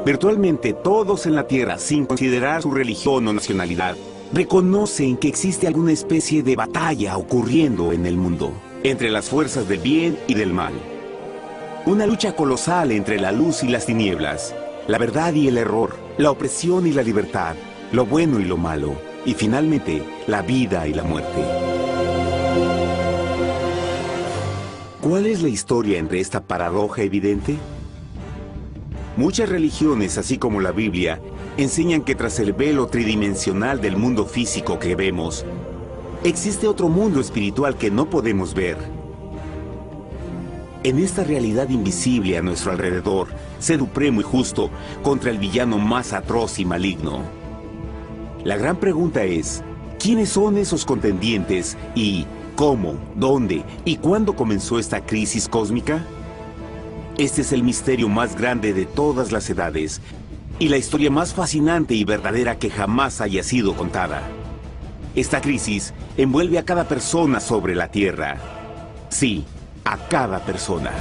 Virtualmente todos en la Tierra, sin considerar su religión o nacionalidad, reconocen que existe alguna especie de batalla ocurriendo en el mundo, entre las fuerzas del bien y del mal. Una lucha colosal entre la luz y las tinieblas, la verdad y el error, la opresión y la libertad, lo bueno y lo malo, y finalmente, la vida y la muerte. ¿Cuál es la historia entre esta paradoja evidente? Muchas religiones, así como la Biblia, enseñan que tras el velo tridimensional del mundo físico que vemos, existe otro mundo espiritual que no podemos ver. En esta realidad invisible a nuestro alrededor, sé supremo y justo contra el villano más atroz y maligno. La gran pregunta es, ¿quiénes son esos contendientes y cómo, dónde y cuándo comenzó esta crisis cósmica? Este es el misterio más grande de todas las edades y la historia más fascinante y verdadera que jamás haya sido contada. Esta crisis envuelve a cada persona sobre la Tierra. Sí, a cada persona.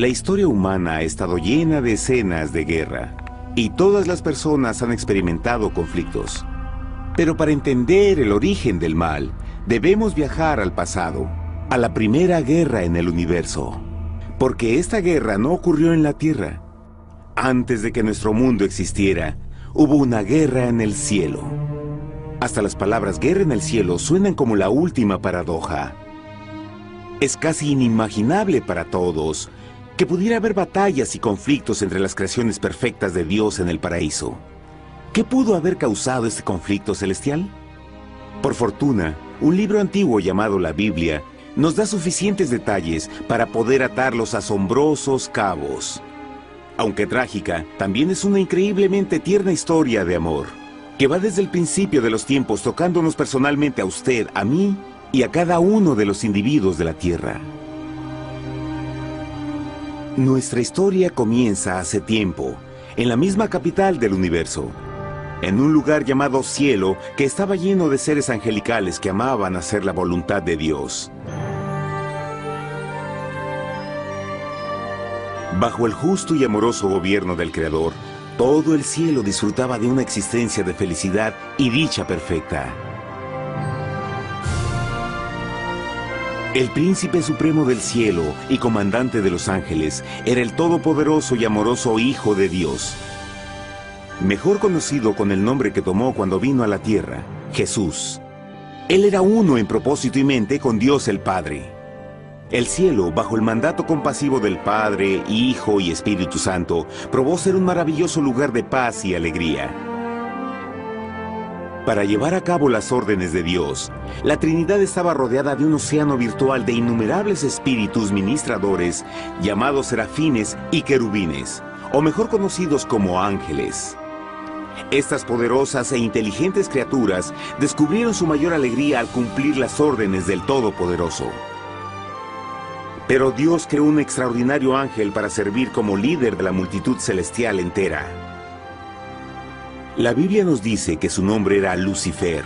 La historia humana ha estado llena de escenas de guerra, y todas las personas han experimentado conflictos. Pero para entender el origen del mal, debemos viajar al pasado, a la primera guerra en el universo. Porque esta guerra no ocurrió en la Tierra. Antes de que nuestro mundo existiera, hubo una guerra en el cielo. Hasta las palabras guerra en el cielo suenan como la última paradoja. Es casi inimaginable para todos que pudiera haber batallas y conflictos entre las creaciones perfectas de Dios en el paraíso. ¿Qué pudo haber causado este conflicto celestial? Por fortuna, un libro antiguo llamado la Biblia nos da suficientes detalles para poder atar los asombrosos cabos. Aunque trágica, también es una increíblemente tierna historia de amor, que va desde el principio de los tiempos tocándonos personalmente a usted, a mí y a cada uno de los individuos de la Tierra. Nuestra historia comienza hace tiempo, en la misma capital del universo, en un lugar llamado Cielo que estaba lleno de seres angelicales que amaban hacer la voluntad de Dios. Bajo el justo y amoroso gobierno del Creador, todo el cielo disfrutaba de una existencia de felicidad y dicha perfecta. El príncipe supremo del cielo y comandante de los ángeles era el todopoderoso y amoroso Hijo de Dios, mejor conocido con el nombre que tomó cuando vino a la tierra, Jesús. Él era uno en propósito y mente con Dios el Padre. El cielo, bajo el mandato compasivo del Padre, Hijo y Espíritu Santo, probó ser un maravilloso lugar de paz y alegría. Para llevar a cabo las órdenes de Dios, la Trinidad estaba rodeada de un océano virtual de innumerables espíritus ministradores llamados serafines y querubines, o mejor conocidos como ángeles. Estas poderosas e inteligentes criaturas descubrieron su mayor alegría al cumplir las órdenes del Todopoderoso. Pero Dios creó un extraordinario ángel para servir como líder de la multitud celestial entera. La Biblia nos dice que su nombre era Lucifer.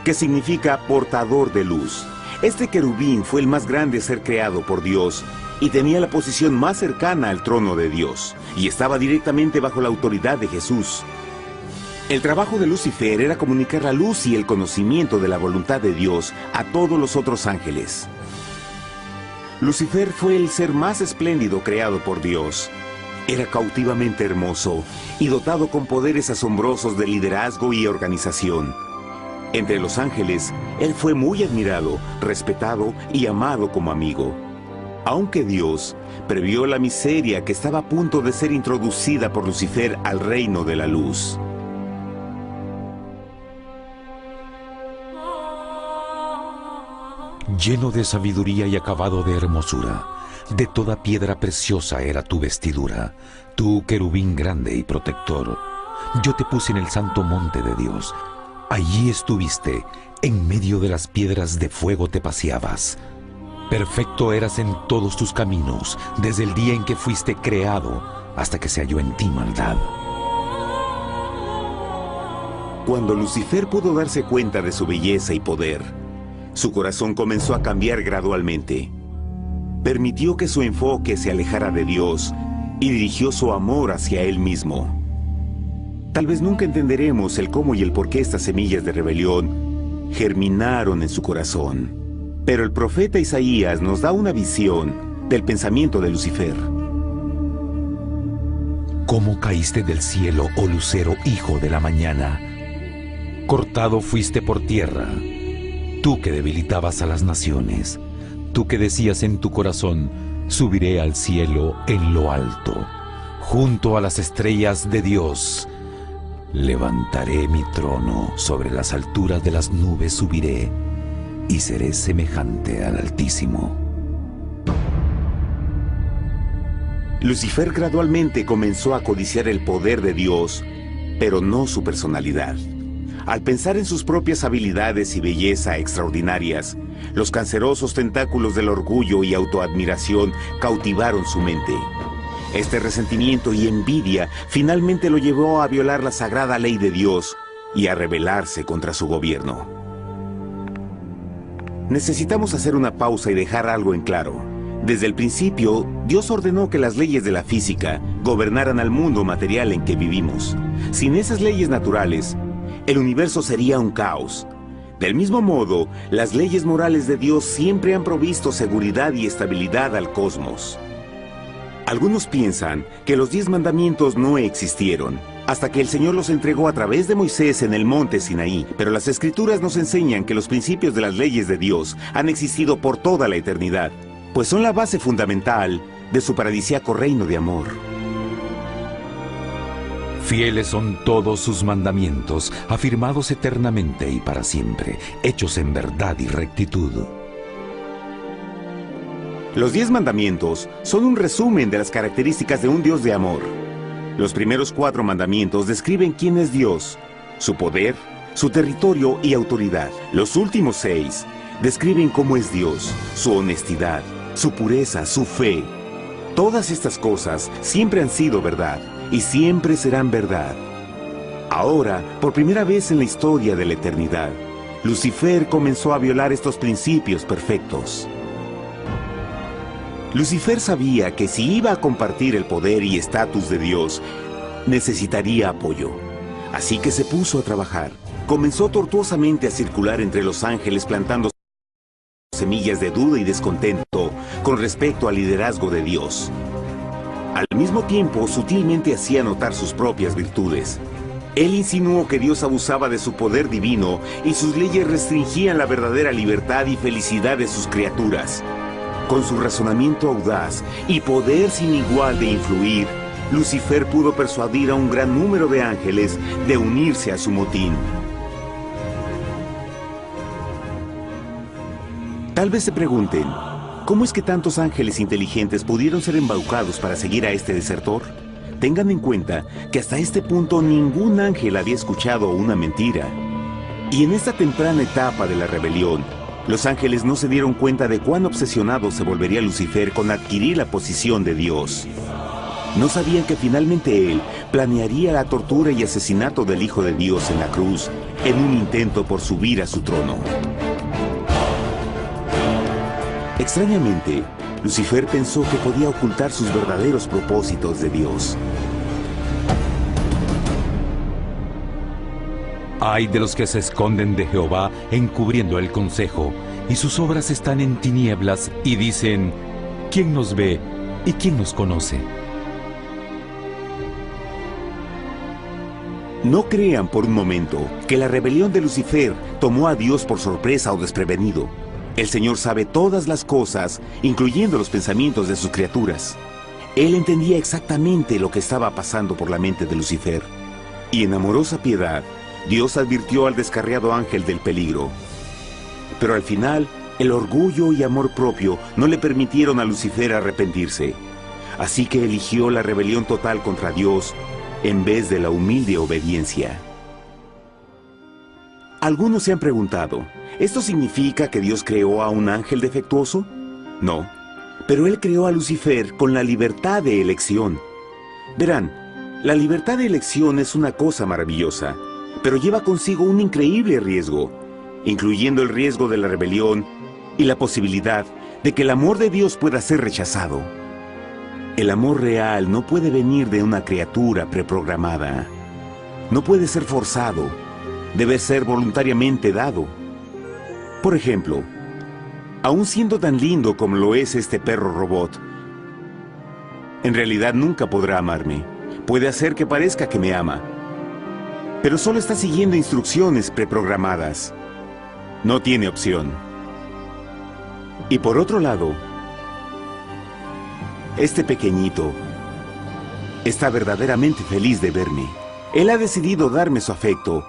que significa portador de luz. Este querubín fue el más grande ser creado por Dios y tenía la posición más cercana al trono de Dios, y estaba directamente bajo la autoridad de Jesús. El trabajo de Lucifer era comunicar la luz y el conocimiento de la voluntad de Dios a todos los otros ángeles. Lucifer fue el ser más espléndido creado por Dios. Era cautivamente hermoso y dotado con poderes asombrosos de liderazgo y organización. Entre los ángeles, él fue muy admirado, respetado y amado como amigo. Aunque Dios previó la miseria que estaba a punto de ser introducida por Lucifer al reino de la luz. Lleno de sabiduría y acabado de hermosura, de toda piedra preciosa era tu vestidura, tú querubín grande y protector. Yo te puse en el santo monte de Dios. Allí estuviste, en medio de las piedras de fuego te paseabas. Perfecto eras en todos tus caminos, desde el día en que fuiste creado, hasta que se halló en ti maldad. Cuando Lucifer pudo darse cuenta de su belleza y poder, su corazón comenzó a cambiar gradualmente. Permitió que su enfoque se alejara de Dios y dirigió su amor hacia él mismo. Tal vez nunca entenderemos el cómo y el por qué estas semillas de rebelión germinaron en su corazón. Pero el profeta Isaías nos da una visión del pensamiento de Lucifer. ¿Cómo caíste del cielo, oh lucero, hijo de la mañana? Cortado fuiste por tierra, tú que debilitabas a las naciones, tú que decías en tu corazón, subiré al cielo en lo alto, junto a las estrellas de Dios. Levantaré mi trono, sobre las alturas de las nubes subiré, y seré semejante al Altísimo. Lucifer gradualmente comenzó a codiciar el poder de Dios, pero no su personalidad. Al pensar en sus propias habilidades y belleza extraordinarias, los cancerosos tentáculos del orgullo y autoadmiración cautivaron su mente. Este resentimiento y envidia finalmente lo llevó a violar la sagrada ley de Dios y a rebelarse contra su gobierno. Necesitamos hacer una pausa y dejar algo en claro. Desde el principio, Dios ordenó que las leyes de la física gobernaran al mundo material en que vivimos. Sin esas leyes naturales, el universo sería un caos. Del mismo modo, las leyes morales de Dios siempre han provisto seguridad y estabilidad al cosmos. Algunos piensan que los 10 mandamientos no existieron, hasta que el Señor los entregó a través de Moisés en el monte Sinaí, pero las Escrituras nos enseñan que los principios de las leyes de Dios han existido por toda la eternidad, pues son la base fundamental de su paradisíaco reino de amor. Fieles son todos sus mandamientos, afirmados eternamente y para siempre, hechos en verdad y rectitud. Los 10 mandamientos son un resumen de las características de un Dios de amor. Los primeros 4 mandamientos describen quién es Dios, su poder, su territorio y autoridad. Los últimos 6 describen cómo es Dios, su honestidad, su pureza, su fe. Todas estas cosas siempre han sido verdad y siempre serán verdad. Ahora, por primera vez en la historia de la eternidad, Lucifer comenzó a violar estos principios perfectos. Lucifer sabía que si iba a compartir el poder y estatus de Dios, necesitaría apoyo. Así que se puso a trabajar. Comenzó tortuosamente a circular entre los ángeles plantando semillas de duda y descontento con respecto al liderazgo de Dios. Al mismo tiempo, sutilmente hacía notar sus propias virtudes. Él insinuó que Dios abusaba de su poder divino y sus leyes restringían la verdadera libertad y felicidad de sus criaturas. Con su razonamiento audaz y poder sin igual de influir, Lucifer pudo persuadir a un gran número de ángeles de unirse a su motín. Tal vez se pregunten, ¿cómo es que tantos ángeles inteligentes pudieron ser embaucados para seguir a este desertor? Tengan en cuenta que hasta este punto ningún ángel había escuchado una mentira. Y en esta temprana etapa de la rebelión, los ángeles no se dieron cuenta de cuán obsesionado se volvería Lucifer con adquirir la posición de Dios. No sabían que finalmente él planearía la tortura y asesinato del Hijo de Dios en la cruz, en un intento por subir a su trono. Extrañamente, Lucifer pensó que podía ocultar sus verdaderos propósitos de Dios. Ay de los que se esconden de Jehová encubriendo el consejo, y sus obras están en tinieblas, y dicen, ¿quién nos ve y quién nos conoce? No crean por un momento que la rebelión de Lucifer tomó a Dios por sorpresa o desprevenido. El Señor sabe todas las cosas, incluyendo los pensamientos de sus criaturas. Él entendía exactamente lo que estaba pasando por la mente de Lucifer. Y en amorosa piedad, Dios advirtió al descarriado ángel del peligro. Pero al final, el orgullo y amor propio no le permitieron a Lucifer arrepentirse. Así que eligió la rebelión total contra Dios en vez de la humilde obediencia. Algunos se han preguntado, ¿esto significa que Dios creó a un ángel defectuoso? No, pero Él creó a Lucifer con la libertad de elección. Verán, la libertad de elección es una cosa maravillosa, pero lleva consigo un increíble riesgo, incluyendo el riesgo de la rebelión y la posibilidad de que el amor de Dios pueda ser rechazado. El amor real no puede venir de una criatura preprogramada. No puede ser forzado. Debe ser voluntariamente dado. Por ejemplo, aun siendo tan lindo como lo es este perro robot, en realidad nunca podrá amarme. Puede hacer que parezca que me ama, pero solo está siguiendo instrucciones preprogramadas. No tiene opción. Y por otro lado, este pequeñito está verdaderamente feliz de verme. Él ha decidido darme su afecto,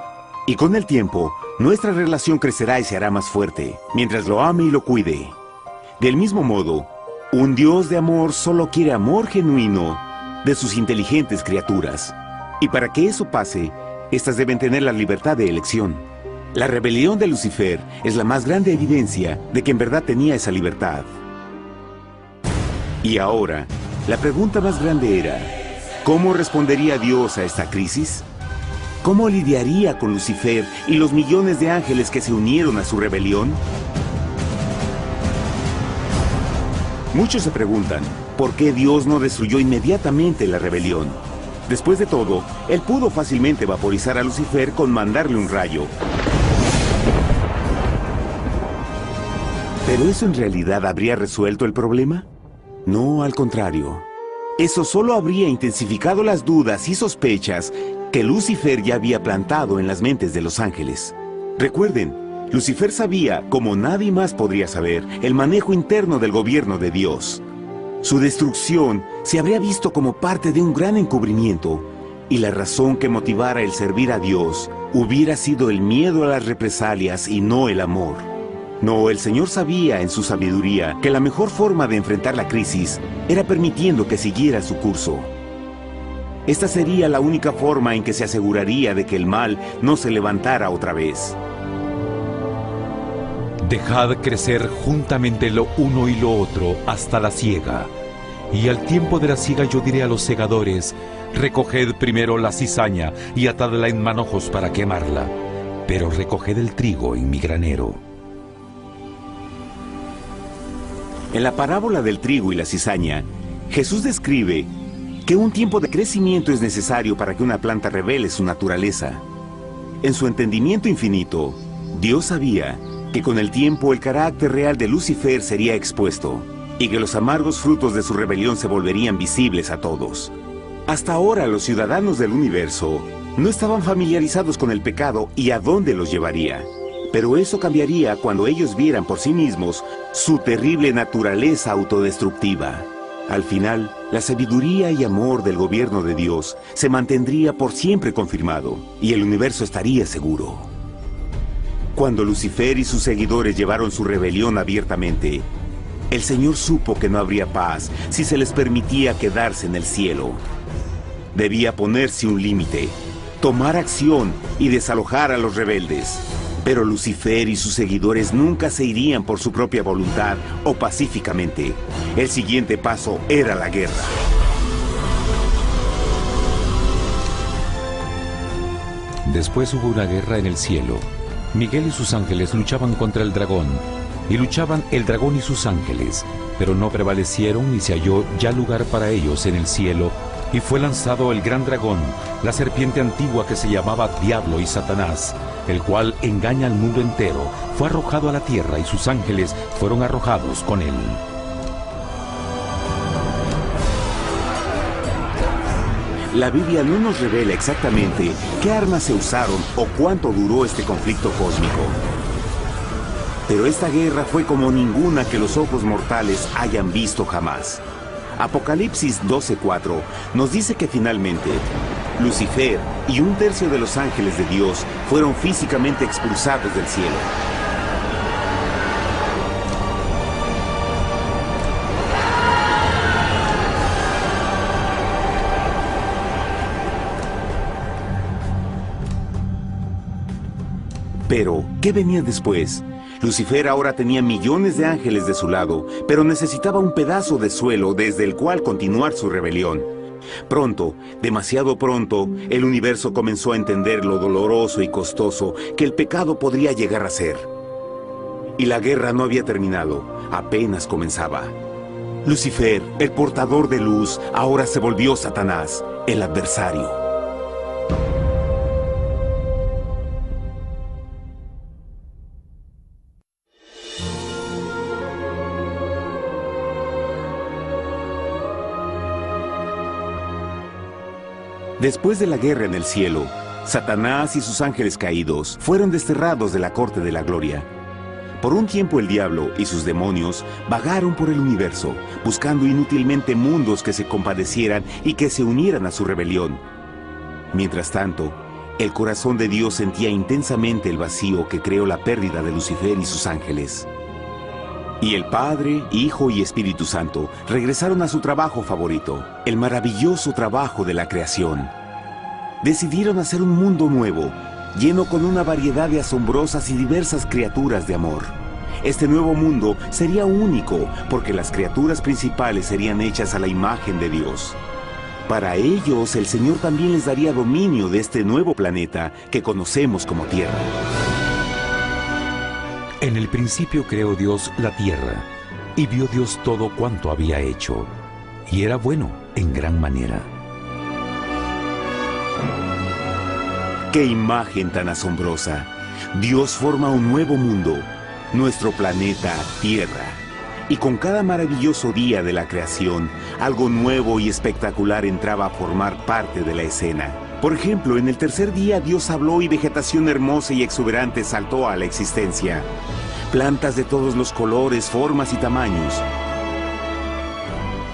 y con el tiempo, nuestra relación crecerá y se hará más fuerte, mientras lo ame y lo cuide. Del mismo modo, un Dios de amor solo quiere amor genuino de sus inteligentes criaturas. Y para que eso pase, estas deben tener la libertad de elección. La rebelión de Lucifer es la más grande evidencia de que en verdad tenía esa libertad. Y ahora, la pregunta más grande era, ¿cómo respondería Dios a esta crisis? ¿Cómo lidiaría con Lucifer y los millones de ángeles que se unieron a su rebelión? Muchos se preguntan, ¿por qué Dios no destruyó inmediatamente la rebelión? Después de todo, Él pudo fácilmente vaporizar a Lucifer con mandarle un rayo. ¿Pero eso en realidad habría resuelto el problema? No, al contrario. Eso solo habría intensificado las dudas y sospechas que Lucifer ya había plantado en las mentes de los ángeles. Recuerden, Lucifer sabía, como nadie más podría saber, el manejo interno del gobierno de Dios. Su destrucción se habría visto como parte de un gran encubrimiento, y la razón que motivara el servir a Dios hubiera sido el miedo a las represalias y no el amor. No, el Señor sabía en su sabiduría que la mejor forma de enfrentar la crisis era permitiendo que siguiera su curso. Esta sería la única forma en que se aseguraría de que el mal no se levantara otra vez. Dejad crecer juntamente lo uno y lo otro hasta la siega. Y al tiempo de la siega yo diré a los segadores, recoged primero la cizaña y atadla en manojos para quemarla, pero recoged el trigo en mi granero. En la parábola del trigo y la cizaña, Jesús describe que un tiempo de crecimiento es necesario para que una planta revele su naturaleza. En su entendimiento infinito, Dios sabía que con el tiempo el carácter real de Lucifer sería expuesto y que los amargos frutos de su rebelión se volverían visibles a todos. Hasta ahora los ciudadanos del universo no estaban familiarizados con el pecado y a dónde los llevaría. Pero eso cambiaría cuando ellos vieran por sí mismos su terrible naturaleza autodestructiva. Al final, la sabiduría y amor del gobierno de Dios se mantendría por siempre confirmado y el universo estaría seguro. Cuando Lucifer y sus seguidores llevaron su rebelión abiertamente, el Señor supo que no habría paz si se les permitía quedarse en el cielo. Debía ponerse un límite, tomar acción y desalojar a los rebeldes. Pero Lucifer y sus seguidores nunca se irían por su propia voluntad o pacíficamente. El siguiente paso era la guerra. Después hubo una guerra en el cielo. Miguel y sus ángeles luchaban contra el dragón, y luchaban el dragón y sus ángeles, pero no prevalecieron ni se halló ya lugar para ellos en el cielo, y fue lanzado el gran dragón, la serpiente antigua que se llamaba Diablo y Satanás, el cual engaña al mundo entero. Fue arrojado a la tierra y sus ángeles fueron arrojados con él. La Biblia no nos revela exactamente qué armas se usaron o cuánto duró este conflicto cósmico. Pero esta guerra fue como ninguna que los ojos mortales hayan visto jamás. Apocalipsis 12:4 nos dice que finalmente Lucifer y un tercio de los ángeles de Dios fueron físicamente expulsados del cielo. Pero, ¿qué venía después? Lucifer ahora tenía millones de ángeles de su lado, pero necesitaba un pedazo de suelo desde el cual continuar su rebelión. Pronto, demasiado pronto, el universo comenzó a entender lo doloroso y costoso que el pecado podría llegar a ser. Y la guerra no había terminado, apenas comenzaba. Lucifer, el portador de luz, ahora se volvió Satanás, el adversario. Después de la guerra en el cielo, Satanás y sus ángeles caídos fueron desterrados de la corte de la gloria. Por un tiempo el diablo y sus demonios vagaron por el universo, buscando inútilmente mundos que se compadecieran y que se unieran a su rebelión. Mientras tanto, el corazón de Dios sentía intensamente el vacío que creó la pérdida de Lucifer y sus ángeles. Y el Padre, Hijo y Espíritu Santo regresaron a su trabajo favorito, el maravilloso trabajo de la creación. Decidieron hacer un mundo nuevo, lleno con una variedad de asombrosas y diversas criaturas de amor. Este nuevo mundo sería único, porque las criaturas principales serían hechas a la imagen de Dios. Para ellos, el Señor también les daría dominio de este nuevo planeta que conocemos como Tierra. En el principio creó Dios la tierra, y vio Dios todo cuanto había hecho, y era bueno en gran manera. ¡Qué imagen tan asombrosa! Dios forma un nuevo mundo, nuestro planeta Tierra. Y con cada maravilloso día de la creación, algo nuevo y espectacular entraba a formar parte de la escena. Por ejemplo, en el tercer día Dios habló y vegetación hermosa y exuberante saltó a la existencia. Plantas de todos los colores, formas y tamaños.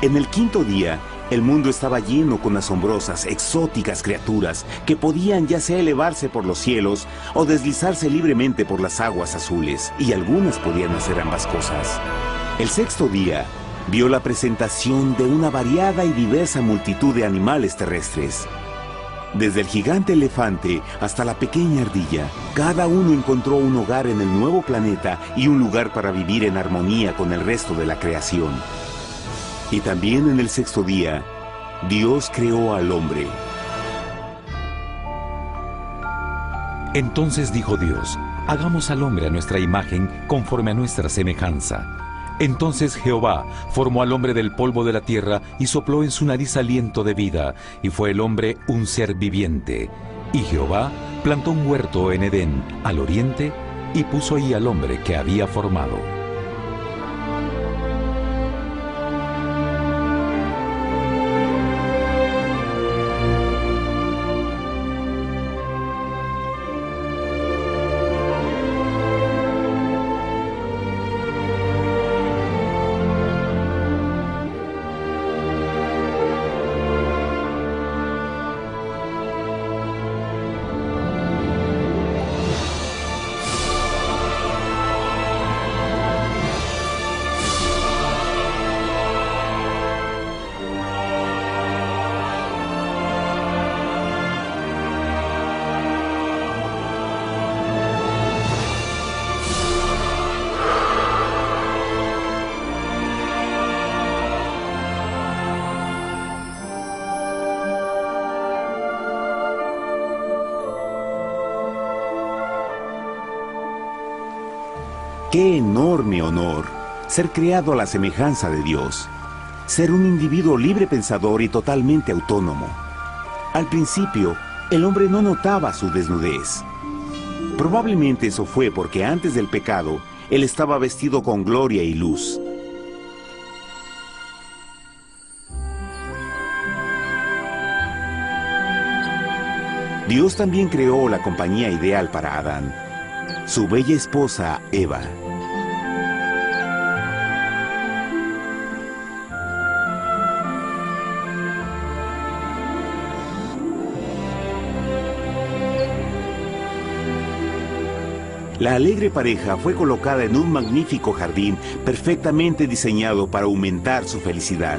En el quinto día, el mundo estaba lleno con asombrosas, exóticas criaturas que podían ya sea elevarse por los cielos o deslizarse libremente por las aguas azules, y algunas podían hacer ambas cosas. El sexto día vio la presentación de una variada y diversa multitud de animales terrestres. Desde el gigante elefante hasta la pequeña ardilla, cada uno encontró un hogar en el nuevo planeta y un lugar para vivir en armonía con el resto de la creación. Y también en el sexto día, Dios creó al hombre. Entonces dijo Dios: hagamos al hombre a nuestra imagen, conforme a nuestra semejanza. Entonces Jehová formó al hombre del polvo de la tierra y sopló en su nariz aliento de vida, y fue el hombre un ser viviente. Y Jehová plantó un huerto en Edén, al oriente, y puso ahí al hombre que había formado. ¡Qué enorme honor! Ser creado a la semejanza de Dios. Ser un individuo libre pensador y totalmente autónomo. Al principio, el hombre no notaba su desnudez. Probablemente eso fue porque antes del pecado, él estaba vestido con gloria y luz. Dios también creó la compañía ideal para Adán, su bella esposa Eva. La alegre pareja fue colocada en un magnífico jardín perfectamente diseñado para aumentar su felicidad.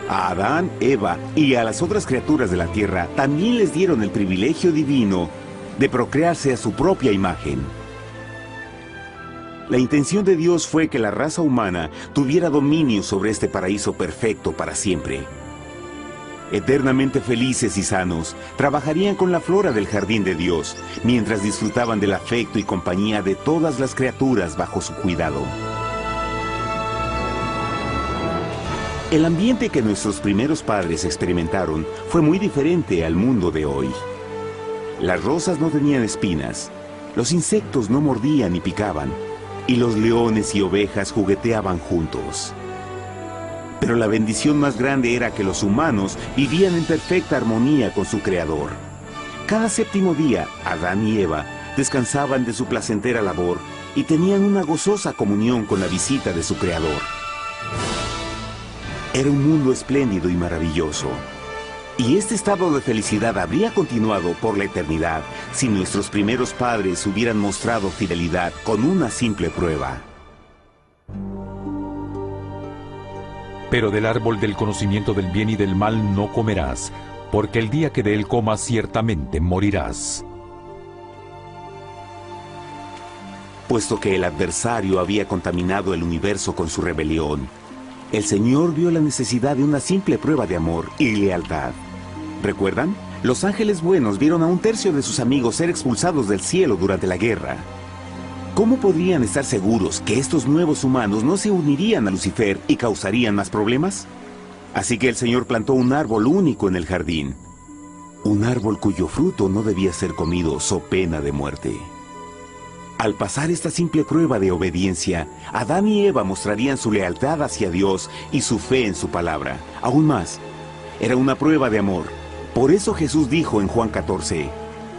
A Adán, Eva y a las otras criaturas de la tierra también les dieron el privilegio divino de procrearse a su propia imagen. La intención de Dios fue que la raza humana tuviera dominio sobre este paraíso perfecto para siempre. Eternamente felices y sanos, trabajarían con la flora del jardín de Dios, mientras disfrutaban del afecto y compañía de todas las criaturas bajo su cuidado. El ambiente que nuestros primeros padres experimentaron fue muy diferente al mundo de hoy. Las rosas no tenían espinas, los insectos no mordían ni picaban, y los leones y ovejas jugueteaban juntos. Pero la bendición más grande era que los humanos vivían en perfecta armonía con su Creador. Cada séptimo día, Adán y Eva descansaban de su placentera labor y tenían una gozosa comunión con la visita de su Creador. Era un mundo espléndido y maravilloso. Y este estado de felicidad habría continuado por la eternidad si nuestros primeros padres hubieran mostrado fidelidad con una simple prueba. Pero del árbol del conocimiento del bien y del mal no comerás, porque el día que de él comas ciertamente morirás. Puesto que el adversario había contaminado el universo con su rebelión, el Señor vio la necesidad de una simple prueba de amor y lealtad. ¿Recuerdan? Los ángeles buenos vieron a un tercio de sus amigos ser expulsados del cielo durante la guerra. ¿Cómo podrían estar seguros que estos nuevos humanos no se unirían a Lucifer y causarían más problemas? Así que el Señor plantó un árbol único en el jardín. Un árbol cuyo fruto no debía ser comido so pena de muerte. Al pasar esta simple prueba de obediencia, Adán y Eva mostrarían su lealtad hacia Dios y su fe en su palabra. Aún más, era una prueba de amor. Por eso Jesús dijo en Juan 14,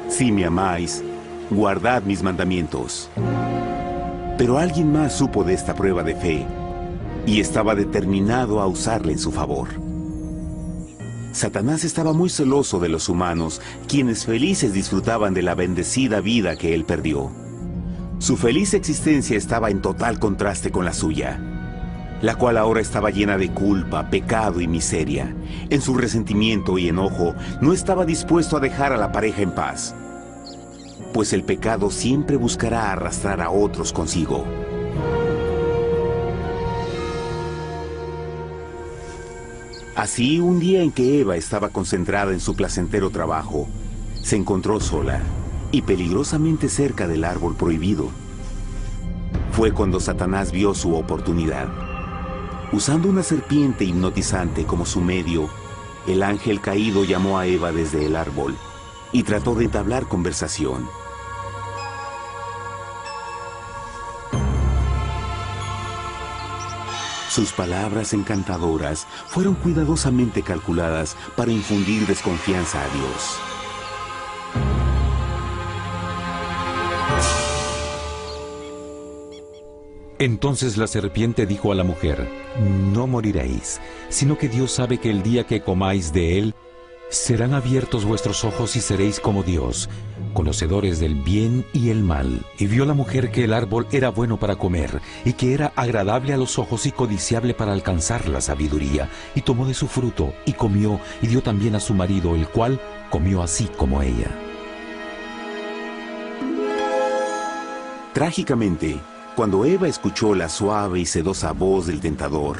«Si me amáis, guardad mis mandamientos». Pero alguien más supo de esta prueba de fe y estaba determinado a usarla en su favor. Satanás estaba muy celoso de los humanos, quienes felices disfrutaban de la bendecida vida que él perdió. Su feliz existencia estaba en total contraste con la suya, la cual ahora estaba llena de culpa, pecado y miseria. En su resentimiento y enojo, no estaba dispuesto a dejar a la pareja en paz, pues el pecado siempre buscará arrastrar a otros consigo. Así, un día en que Eva estaba concentrada en su placentero trabajo, se encontró sola y peligrosamente cerca del árbol prohibido. Fue cuando Satanás vio su oportunidad. Usando una serpiente hipnotizante como su medio, el ángel caído llamó a Eva desde el árbol y trató de entablar conversación. Sus palabras encantadoras fueron cuidadosamente calculadas para infundir desconfianza a Dios. Entonces la serpiente dijo a la mujer, «No moriréis, sino que Dios sabe que el día que comáis de él, serán abiertos vuestros ojos y seréis como Dios, conocedores del bien y el mal». Y vio la mujer que el árbol era bueno para comer, y que era agradable a los ojos y codiciable para alcanzar la sabiduría, y tomó de su fruto, y comió, y dio también a su marido, el cual comió así como ella. Trágicamente, cuando Eva escuchó la suave y sedosa voz del tentador,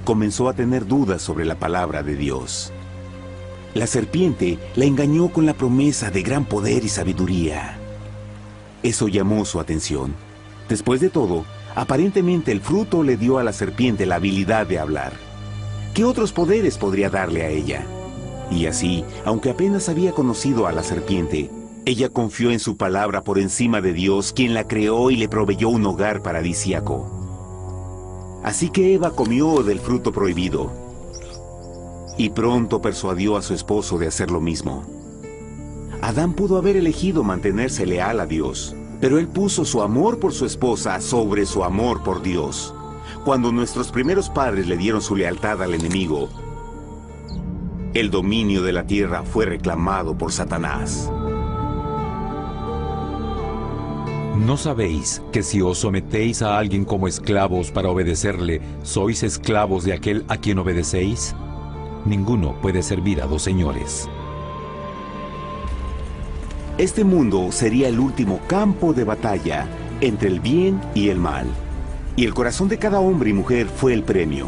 comenzó a tener dudas sobre la palabra de Dios. La serpiente la engañó con la promesa de gran poder y sabiduría. Eso llamó su atención. Después de todo, aparentemente el fruto le dio a la serpiente la habilidad de hablar. ¿Qué otros poderes podría darle a ella? Y así, aunque apenas había conocido a la serpiente, ella confió en su palabra por encima de Dios, quien la creó y le proveyó un hogar paradisíaco. Así que Eva comió del fruto prohibido y pronto persuadió a su esposo de hacer lo mismo. Adán pudo haber elegido mantenerse leal a Dios, pero él puso su amor por su esposa sobre su amor por Dios. Cuando nuestros primeros padres le dieron su lealtad al enemigo, el dominio de la tierra fue reclamado por Satanás. ¿No sabéis que si os sometéis a alguien como esclavos para obedecerle, sois esclavos de aquel a quien obedecéis? Ninguno puede servir a dos señores. Este mundo sería el último campo de batalla entre el bien y el mal. Y el corazón de cada hombre y mujer fue el premio.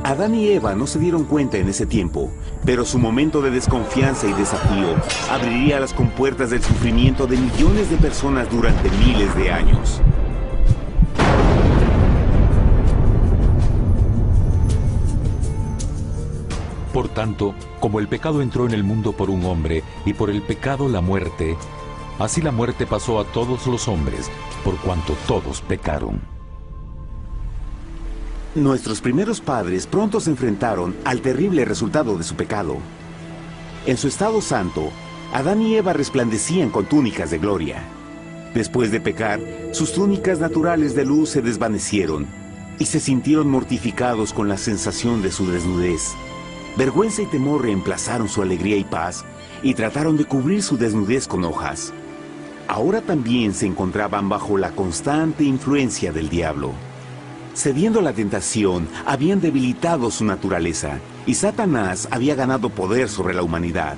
Adán y Eva no se dieron cuenta en ese tiempo, pero su momento de desconfianza y desafío abriría las compuertas del sufrimiento de millones de personas durante miles de años. Por tanto, como el pecado entró en el mundo por un hombre, y por el pecado la muerte, así la muerte pasó a todos los hombres, por cuanto todos pecaron. Nuestros primeros padres pronto se enfrentaron al terrible resultado de su pecado. En su estado santo, Adán y Eva resplandecían con túnicas de gloria. Después de pecar, sus túnicas naturales de luz se desvanecieron y se sintieron mortificados con la sensación de su desnudez. Vergüenza y temor reemplazaron su alegría y paz y trataron de cubrir su desnudez con hojas. Ahora también se encontraban bajo la constante influencia del diablo. Cediendo a la tentación, habían debilitado su naturaleza y Satanás había ganado poder sobre la humanidad.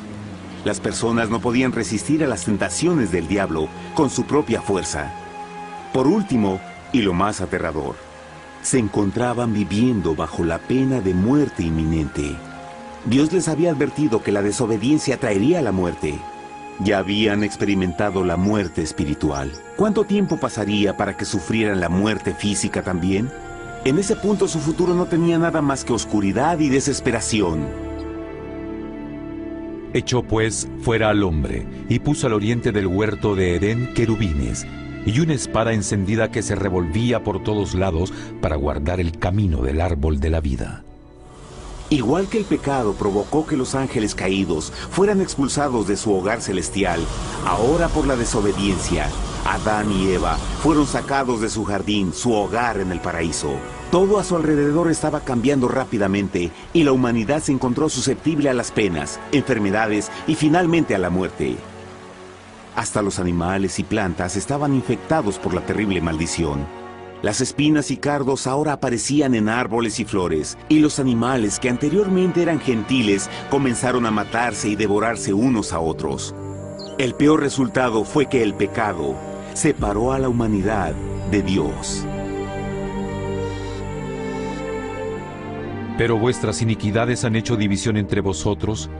Las personas no podían resistir a las tentaciones del diablo con su propia fuerza. Por último, y lo más aterrador, se encontraban viviendo bajo la pena de muerte inminente. Dios les había advertido que la desobediencia traería la muerte. Ya habían experimentado la muerte espiritual. ¿Cuánto tiempo pasaría para que sufrieran la muerte física también? En ese punto su futuro no tenía nada más que oscuridad y desesperación. Echó pues fuera al hombre, y puso al oriente del huerto de Edén querubines, y una espada encendida que se revolvía por todos lados para guardar el camino del árbol de la vida. Igual que el pecado provocó que los ángeles caídos fueran expulsados de su hogar celestial, ahora por la desobediencia, Adán y Eva fueron sacados de su jardín, su hogar en el paraíso. Todo a su alrededor estaba cambiando rápidamente y la humanidad se encontró susceptible a las penas, enfermedades y finalmente a la muerte. Hasta los animales y plantas estaban infectados por la terrible maldición. Las espinas y cardos ahora aparecían en árboles y flores, y los animales que anteriormente eran gentiles comenzaron a matarse y devorarse unos a otros. El peor resultado fue que el pecado separó a la humanidad de Dios. Pero vuestras iniquidades han hecho división entre vosotros,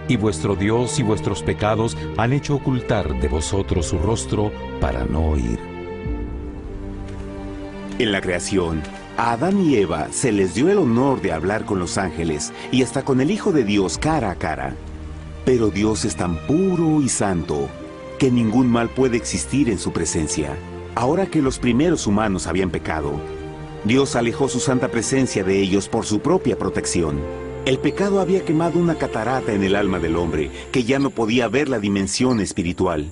y vuestro Dios y vuestros pecados han hecho ocultar de vosotros su rostro para no oír. En la creación, a Adán y Eva se les dio el honor de hablar con los ángeles y hasta con el Hijo de Dios cara a cara. Pero Dios es tan puro y santo que ningún mal puede existir en su presencia. Ahora que los primeros humanos habían pecado, Dios alejó su santa presencia de ellos por su propia protección. El pecado había quemado una catarata en el alma del hombre que ya no podía ver la dimensión espiritual.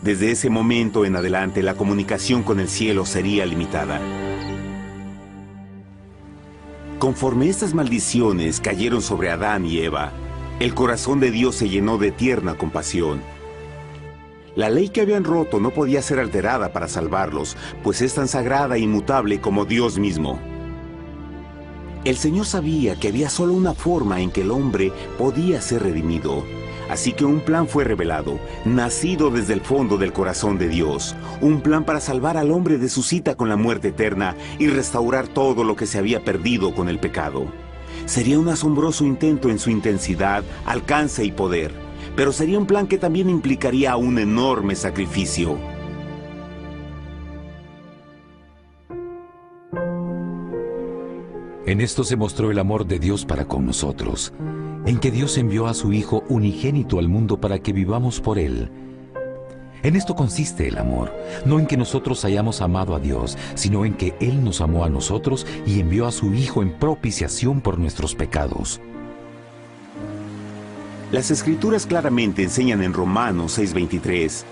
Desde ese momento en adelante, la comunicación con el cielo sería limitada. Conforme estas maldiciones cayeron sobre Adán y Eva, el corazón de Dios se llenó de tierna compasión. La ley que habían roto no podía ser alterada para salvarlos, pues es tan sagrada e inmutable como Dios mismo. El Señor sabía que había solo una forma en que el hombre podía ser redimido. Así que un plan fue revelado, nacido desde el fondo del corazón de Dios. Un plan para salvar al hombre de su cita con la muerte eterna y restaurar todo lo que se había perdido con el pecado. Sería un asombroso intento en su intensidad, alcance y poder, pero sería un plan que también implicaría un enorme sacrificio. En esto se mostró el amor de Dios para con nosotros, en que Dios envió a su Hijo unigénito al mundo para que vivamos por Él. En esto consiste el amor, no en que nosotros hayamos amado a Dios, sino en que Él nos amó a nosotros y envió a su Hijo en propiciación por nuestros pecados. Las Escrituras claramente enseñan en Romanos 6:23,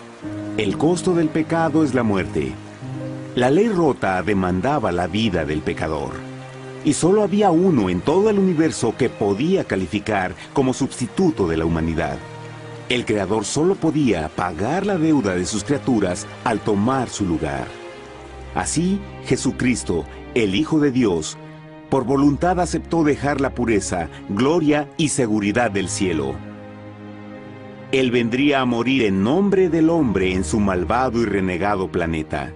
el costo del pecado es la muerte. La ley rota demandaba la vida del pecador, y solo había uno en todo el universo que podía calificar como sustituto de la humanidad. El Creador solo podía pagar la deuda de sus criaturas al tomar su lugar. Así, Jesucristo, el Hijo de Dios, por voluntad aceptó dejar la pureza, gloria y seguridad del cielo. Él vendría a morir en nombre del hombre en su malvado y renegado planeta.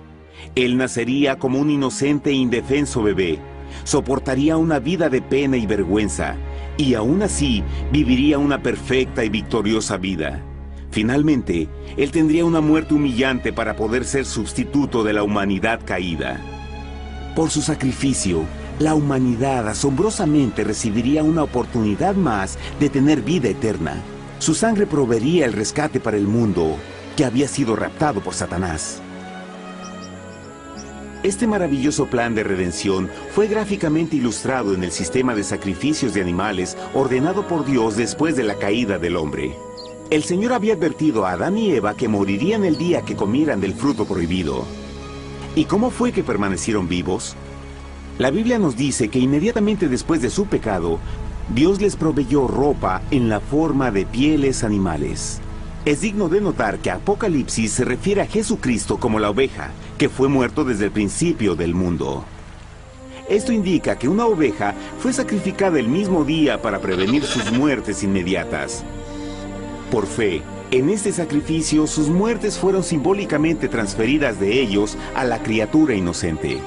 Él nacería como un inocente e indefenso bebé, soportaría una vida de pena y vergüenza, y aún así viviría una perfecta y victoriosa vida. Finalmente, Él tendría una muerte humillante para poder ser sustituto de la humanidad caída. Por su sacrificio, la humanidad asombrosamente recibiría una oportunidad más de tener vida eterna. Su sangre proveería el rescate para el mundo que había sido raptado por Satanás. Este maravilloso plan de redención fue gráficamente ilustrado en el sistema de sacrificios de animales ordenado por Dios después de la caída del hombre. El Señor había advertido a Adán y Eva que morirían el día que comieran del fruto prohibido. ¿Y cómo fue que permanecieron vivos? La Biblia nos dice que inmediatamente después de su pecado, Dios les proveyó ropa en la forma de pieles animales. Es digno de notar que Apocalipsis se refiere a Jesucristo como la oveja, que fue muerto desde el principio del mundo. Esto indica que una oveja fue sacrificada el mismo día para prevenir sus muertes inmediatas. Por fe, en este sacrificio sus muertes fueron simbólicamente transferidas de ellos a la criatura inocente.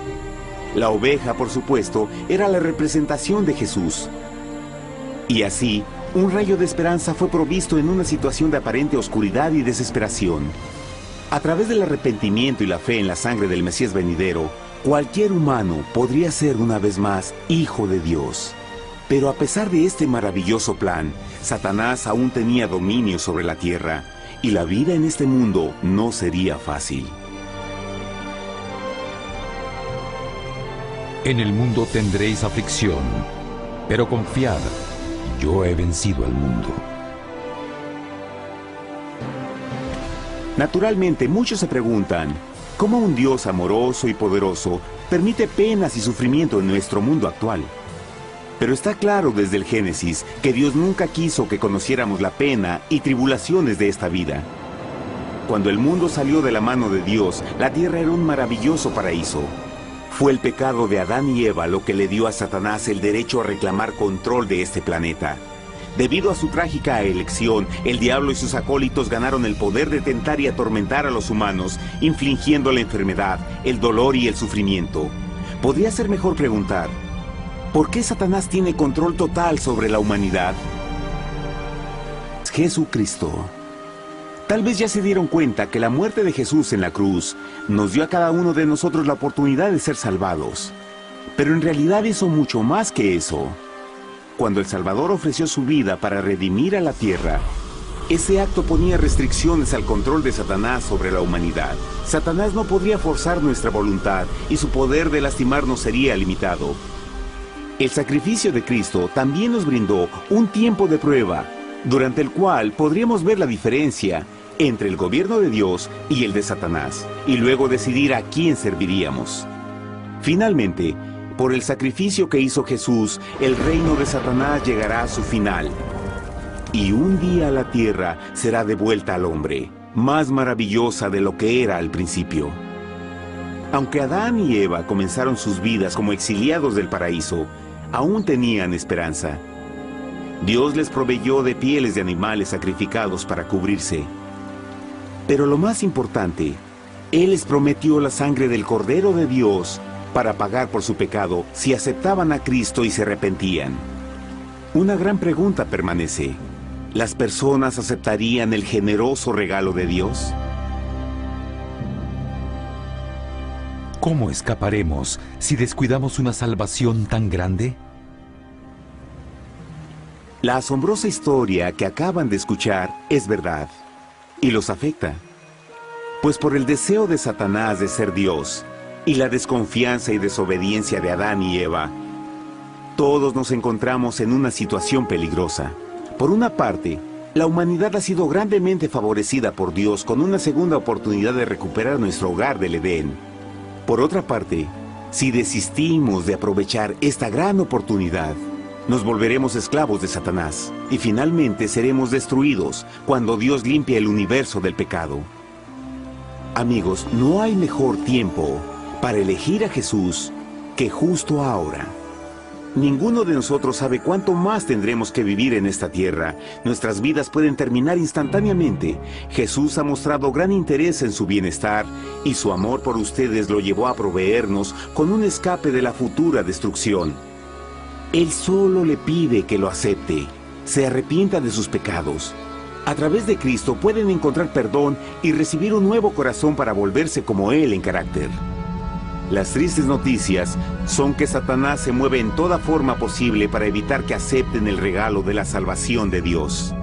La oveja, por supuesto, era la representación de Jesús. Y así, un rayo de esperanza fue provisto en una situación de aparente oscuridad y desesperación. A través del arrepentimiento y la fe en la sangre del Mesías venidero, cualquier humano podría ser una vez más hijo de Dios. Pero a pesar de este maravilloso plan, Satanás aún tenía dominio sobre la tierra, y la vida en este mundo no sería fácil. En el mundo tendréis aflicción, pero confiad, yo he vencido al mundo. Naturalmente, muchos se preguntan, ¿cómo un Dios amoroso y poderoso permite penas y sufrimiento en nuestro mundo actual? Pero está claro desde el Génesis que Dios nunca quiso que conociéramos la pena y tribulaciones de esta vida. Cuando el mundo salió de la mano de Dios, la tierra era un maravilloso paraíso. Fue el pecado de Adán y Eva lo que le dio a Satanás el derecho a reclamar control de este planeta. Debido a su trágica elección, el diablo y sus acólitos ganaron el poder de tentar y atormentar a los humanos, infligiendo la enfermedad, el dolor y el sufrimiento. Podría ser mejor preguntar, ¿por qué Satanás tiene control total sobre la humanidad? Jesucristo. Tal vez ya se dieron cuenta que la muerte de Jesús en la cruz nos dio a cada uno de nosotros la oportunidad de ser salvados. Pero en realidad hizo mucho más que eso. Cuando el Salvador ofreció su vida para redimir a la tierra, ese acto ponía restricciones al control de Satanás sobre la humanidad. Satanás no podría forzar nuestra voluntad y su poder de lastimarnos sería limitado. El sacrificio de Cristo también nos brindó un tiempo de prueba, durante el cual podríamos ver la diferencia entre el gobierno de Dios y el de Satanás, y luego decidir a quién serviríamos. Finalmente, por el sacrificio que hizo Jesús, el reino de Satanás llegará a su final. Y un día la tierra será devuelta al hombre, más maravillosa de lo que era al principio. Aunque Adán y Eva comenzaron sus vidas como exiliados del paraíso, aún tenían esperanza. Dios les proveyó de pieles de animales sacrificados para cubrirse. Pero lo más importante, Él les prometió la sangre del Cordero de Dios para pagar por su pecado si aceptaban a Cristo y se arrepentían. Una gran pregunta permanece. ¿Las personas aceptarían el generoso regalo de Dios? ¿Cómo escaparemos si descuidamos una salvación tan grande? La asombrosa historia que acaban de escuchar es verdad y los afecta. Pues por el deseo de Satanás de ser Dios y la desconfianza y desobediencia de Adán y Eva, todos nos encontramos en una situación peligrosa. Por una parte, la humanidad ha sido grandemente favorecida por Dios con una segunda oportunidad de recuperar nuestro hogar del Edén. Por otra parte, si desistimos de aprovechar esta gran oportunidad, nos volveremos esclavos de Satanás y finalmente seremos destruidos cuando Dios limpie el universo del pecado. Amigos, no hay mejor tiempo para elegir a Jesús que justo ahora. Ninguno de nosotros sabe cuánto más tendremos que vivir en esta tierra. Nuestras vidas pueden terminar instantáneamente. Jesús ha mostrado gran interés en su bienestar y su amor por ustedes lo llevó a proveernos con un escape de la futura destrucción. Él solo le pide que lo acepte, se arrepienta de sus pecados. A través de Cristo pueden encontrar perdón y recibir un nuevo corazón para volverse como Él en carácter. Las tristes noticias son que Satanás se mueve en toda forma posible para evitar que acepten el regalo de la salvación de Dios.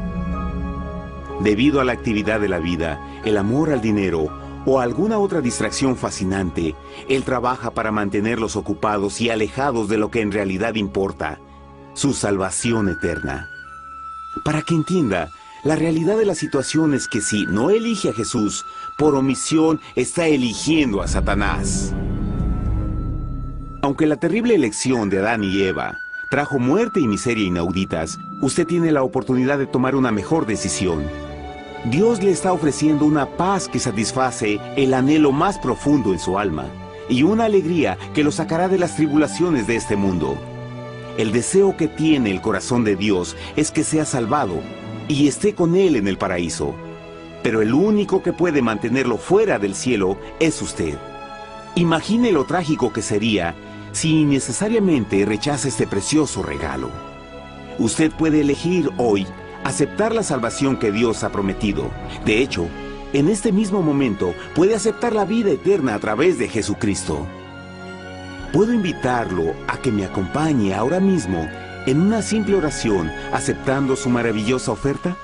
Debido a la actividad de la vida, el amor al dinero o alguna otra distracción fascinante, Él trabaja para mantenerlos ocupados y alejados de lo que en realidad importa, su salvación eterna. Para que entienda, la realidad de la situación es que si no elige a Jesús, por omisión está eligiendo a Satanás. Aunque la terrible elección de Adán y Eva trajo muerte y miseria inauditas, usted tiene la oportunidad de tomar una mejor decisión. Dios le está ofreciendo una paz que satisface el anhelo más profundo en su alma y una alegría que lo sacará de las tribulaciones de este mundo. El deseo que tiene el corazón de Dios es que sea salvado y esté con Él en el paraíso. Pero el único que puede mantenerlo fuera del cielo es usted. Imagine lo trágico que sería si innecesariamente rechaza este precioso regalo. Usted puede elegir hoy aceptar la salvación que Dios ha prometido. De hecho, en este mismo momento puede aceptar la vida eterna a través de Jesucristo. ¿Puedo invitarlo a que me acompañe ahora mismo en una simple oración aceptando su maravillosa oferta?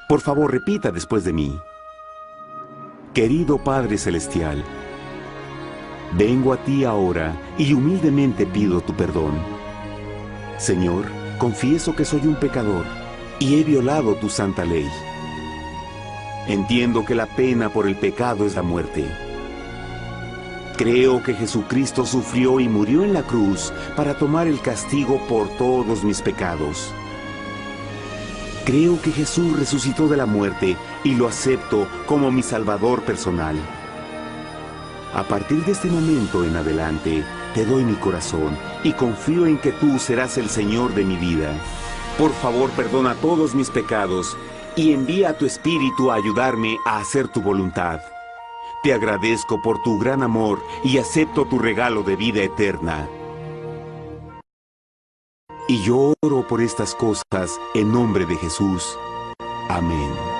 Por favor, repita después de mí. Querido Padre Celestial, vengo a ti ahora y humildemente pido tu perdón. Señor, confieso que soy un pecador y he violado tu santa ley. Entiendo que la pena por el pecado es la muerte. Creo que Jesucristo sufrió y murió en la cruz para tomar el castigo por todos mis pecados. Creo que Jesús resucitó de la muerte y lo acepto como mi Salvador personal. A partir de este momento en adelante, te doy mi corazón y confío en que tú serás el Señor de mi vida. Por favor, perdona todos mis pecados y envía a tu Espíritu a ayudarme a hacer tu voluntad. Te agradezco por tu gran amor y acepto tu regalo de vida eterna. Y yo oro por estas cosas en nombre de Jesús. Amén.